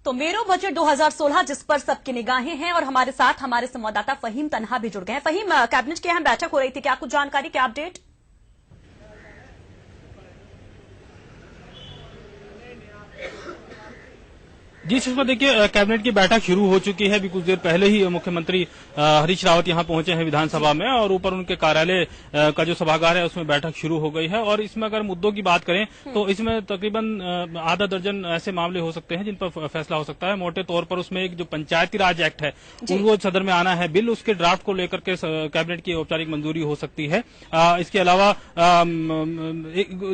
तो मेरो बजट 2016 जिस पर सबकी निगाहें हैं और हमारे साथ हमारे संवाददाता फहीम तन्हा भी जुड़ गए हैं। फहीम, कैबिनेट की अहम बैठक हो रही थी, क्या कुछ जानकारी, क्या अपडेट? जी सुषमा, देखिए कैबिनेट की बैठक शुरू हो चुकी है। अभी कुछ देर पहले ही मुख्यमंत्री हरीश रावत यहां पहुंचे हैं विधानसभा में और ऊपर उनके कार्यालय का जो सभागार है उसमें बैठक शुरू हो गई है। और इसमें अगर मुद्दों की बात करें तो इसमें तकरीबन आधा दर्जन ऐसे मामले हो सकते हैं जिन पर फैसला हो सकता है। मोटे तौर पर उसमें एक जो पंचायती राज एक्ट है वो सदन में आना है बिल, उसके ड्राफ्ट को लेकर के कैबिनेट की औपचारिक मंजूरी हो सकती है। इसके अलावा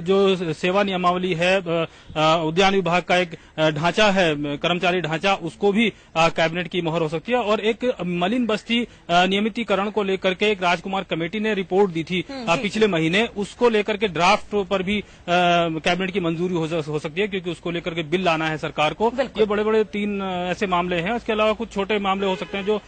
जो सेवा नियमावली है, उद्यान विभाग का एक ढांचा है, कर्मचारी ढांचा, उसको भी कैबिनेट की मोहर हो सकती है। और एक मलिन बस्ती नियमितीकरण को लेकर के एक राजकुमार कमेटी ने रिपोर्ट दी थी पिछले महीने, उसको लेकर के ड्राफ्ट पर भी कैबिनेट की मंजूरी हो सकती है, क्योंकि उसको लेकर के बिल लाना है सरकार को। ये बड़े बड़े 3 ऐसे मामले हैं। इसके अलावा कुछ छोटे मामले हो सकते हैं जो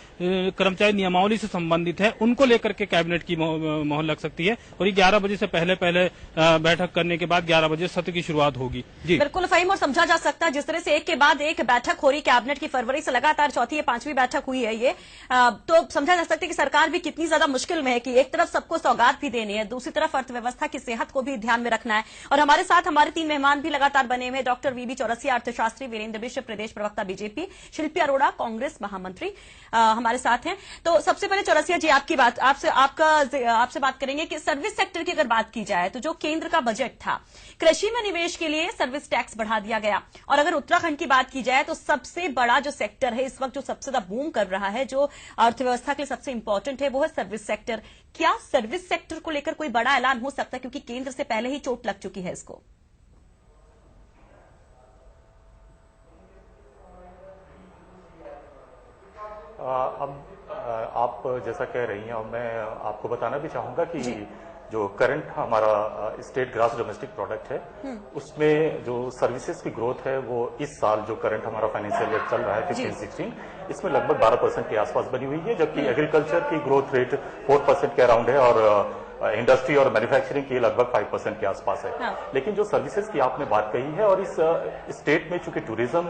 कर्मचारी नियमावली से संबंधित है, उनको लेकर के कैबिनेट की मोहर लग सकती है। और ये 11 बजे से पहले बैठक करने के बाद 11 बजे सत्र की शुरुआत होगी। जी बिल्कुल फहीम, और समझा जा सकता है जिस तरह से एक के बाद एक बैठक हो रही कैबिनेट की, फरवरी से लगातार चौथी या 5वीं बैठक हुई है ये, तो समझा जा सकता है कि सरकार भी कितनी ज्यादा मुश्किल में है कि एक तरफ सबको सौगात भी देनी है, दूसरी तरफ अर्थव्यवस्था की सेहत को भी ध्यान में रखना है। और हमारे साथ हमारे 3 मेहमान भी लगातार बने हुए हैं। डॉक्टर वीबी चौरसिया, अर्थशास्त्री, वीरेंद्र बिष्ट, प्रदेश प्रवक्ता बीजेपी, शिल्पी अरोड़ा, कांग्रेस महामंत्री, हमारे साथ हैं। तो सबसे पहले चौरसिया जी, आपकी बात आपसे बात करेंगे कि सर्विस सेक्टर की अगर बात की जाए तो जो केंद्र का बजट था, कृषि में निवेश के लिए सर्विस टैक्स बढ़ा दिया गया। और अगर उत्तराखंड की बात की जाए तो सबसे बड़ा जो सेक्टर है इस वक्त, जो सबसे ज्यादा बूम कर रहा है, जो अर्थव्यवस्था के लिए सबसे इंपॉर्टेंट है, वो है सर्विस सेक्टर। क्या सर्विस सेक्टर को लेकर कोई बड़ा ऐलान हो सकता है, क्योंकि केंद्र से पहले ही चोट लग चुकी है इसको? अब आप जैसा कह रही हैं और मैं आपको बताना भी चाहूंगा कि जो करंट हमारा स्टेट ग्रॉस डोमेस्टिक प्रोडक्ट है, उसमें जो सर्विसेज की ग्रोथ है वो इस साल जो करंट हमारा फाइनेंशियल ईयर चल रहा है 15-16, इसमें लगभग 12% के आसपास बनी हुई है। जबकि एग्रीकल्चर की ग्रोथ रेट 4% के अराउंड है और इंडस्ट्री और मैन्युफैक्चरिंग की लगभग 5% के आसपास है। लेकिन जो सर्विसेज की आपने बात कही है, और इस स्टेट में चूंकि टूरिज्म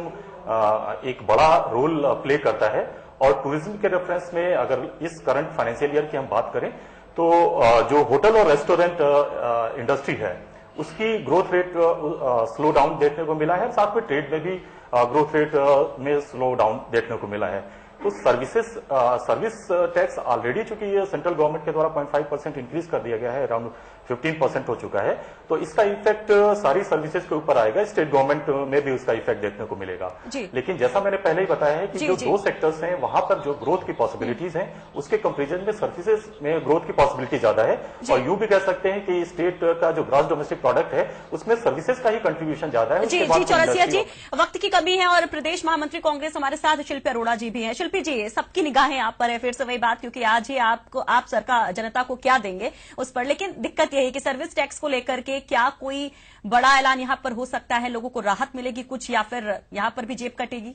एक बड़ा रोल प्ले करता है, और टूरिज्म के रेफरेंस में अगर इस करंट फाइनेंशियल ईयर की हम बात करें तो जो होटल और रेस्टोरेंट इंडस्ट्री है उसकी ग्रोथ रेट स्लो डाउन देखने को मिला है। साथ में ट्रेड में भी ग्रोथ रेट में स्लो डाउन देखने को मिला है। तो सर्विस टैक्स ऑलरेडी चूंकि ये सेंट्रल गवर्नमेंट के द्वारा 0.5% इंक्रीज कर दिया गया है, अराउंड 15% हो चुका है, तो इसका इफेक्ट सारी सर्विसेज के ऊपर आएगा। स्टेट गवर्नमेंट में भी उसका इफेक्ट देखने को मिलेगा। लेकिन जैसा मैंने पहले ही बताया है कि जो 2 सेक्टर्स हैं वहां पर जो ग्रोथ की पॉसिबिलिटीज हैं उसके कंपेरिजन में सर्विसेज में ग्रोथ की पॉसिबिलिटी ज्यादा है। और यूं भी कह सकते हैं कि स्टेट का जो ग्रॉस डोमेस्टिक प्रोडक्ट है उसमें सर्विसेज का ही कंट्रीब्यूशन ज्यादा है। जी चौरसिया जी, वक्त की कमी है और प्रदेश महामंत्री कांग्रेस हमारे साथ शिल्पी अरोड़ा जी भी हैं। शिल्पी जी, सबकी निगाहें आप पर है, फिर से वही बात, क्योंकि आज ही आप सरकार जनता को क्या देंगे उस पर। लेकिन दिक्कत यही है कि सर्विस टैक्स को लेकर के क्या कोई बड़ा ऐलान यहां पर हो सकता है, लोगों को राहत मिलेगी कुछ, या फिर यहां पर भी जेब कटेगी?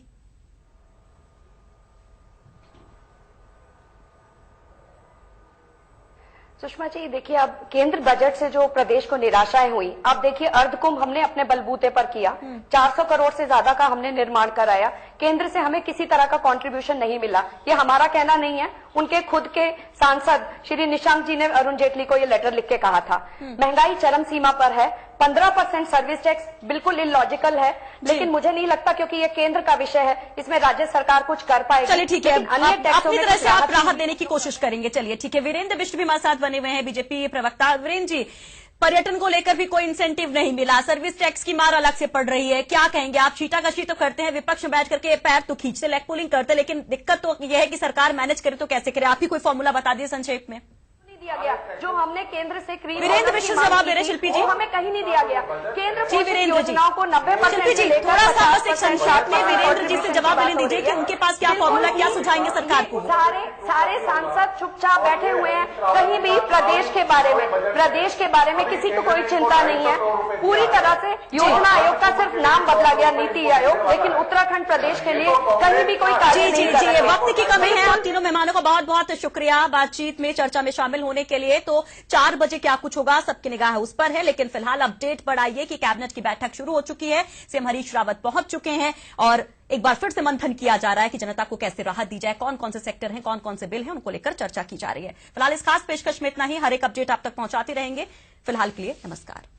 सुषमा जी, देखिए अब केंद्र बजट से जो प्रदेश को निराशाएं हुई, अब देखिए अर्धकुंभ हमने अपने बलबूते पर किया, 400 करोड़ से ज्यादा का हमने निर्माण कराया, केंद्र से हमें किसी तरह का कंट्रीब्यूशन नहीं मिला। ये हमारा कहना नहीं है, उनके खुद के सांसद श्री निशंक जी ने अरुण जेटली को ये लेटर लिख के कहा था। महंगाई चरम सीमा पर है, 15% सर्विस टैक्स बिल्कुल इलॉजिकल है, लेकिन मुझे नहीं लगता, क्योंकि ये केंद्र का विषय है, इसमें राज्य सरकार कुछ कर पाएगी। चलिए ठीक है, अपनी तरह से आप राहत देने की कोशिश करेंगे। चलिए ठीक है, वीरेंद्र बिष्ट भी हमारे साथ बने हुए हैं, बीजेपी प्रवक्ता। वीरेंद्र जी, पर्यटन को लेकर भी कोई इंसेंटिव नहीं मिला, सर्विस टैक्स की मार अलग से पड़ रही है, क्या कहेंगे आप? छीटाकशी तो करते हैं, विपक्ष में बैठ करके पैर तो खींचते, लेग पुलिंग करते, लेकिन दिक्कत तो यह है कि सरकार मैनेज करे तो कैसे करे? आप ही कोई फॉर्मूला बता दिए संक्षेप में। दिया गया जो हमने केंद्र से वीरेंद्र बिष्ट जवाब दे रहे शिल्पी जी, हमें कहीं नहीं दिया गया। केंद्र वीरेंद्र योजनाओं को 90% शिल्पी जी, थोड़ा सा बस एक संक्षेप में वीरेंद्र जी से जवाब लेने दीजिए कि उनके पास क्या फॉर्मूला, क्या सुझाएंगे सरकार को? सारे सांसद चुपचाप बैठे हुए हैं, कहीं भी प्रदेश के बारे में किसी को कोई चिंता नहीं है। पूरी तरह से योजना आयोग का सिर्फ नाम बदला गया, नीति आयोग, लेकिन उत्तराखंड प्रदेश के लिए कहीं भी कोई कार्य नहीं कर रहे। वक्त की कमी है। आप तीनों मेहमानों का बहुत बहुत शुक्रिया बातचीत में, चर्चा में शामिल होने के लिए। तो 4 बजे क्या कुछ होगा, सबकी निगाह उस पर है। लेकिन फिलहाल अपडेट बढ़ाइए कि कैबिनेट की बैठक शुरू हो चुकी है, सीएम हरीश रावत पहुंच चुके हैं और एक बार फिर से मंथन किया जा रहा है कि जनता को कैसे राहत दी जाए, कौन कौन से सेक्टर हैं, कौन कौन से बिल हैं, उनको लेकर चर्चा की जा रही है। फिलहाल इस खास पेशकश में इतना ही। हर एक अपडेट आप तक पहुंचाते रहेंगे। फिलहाल के लिए नमस्कार।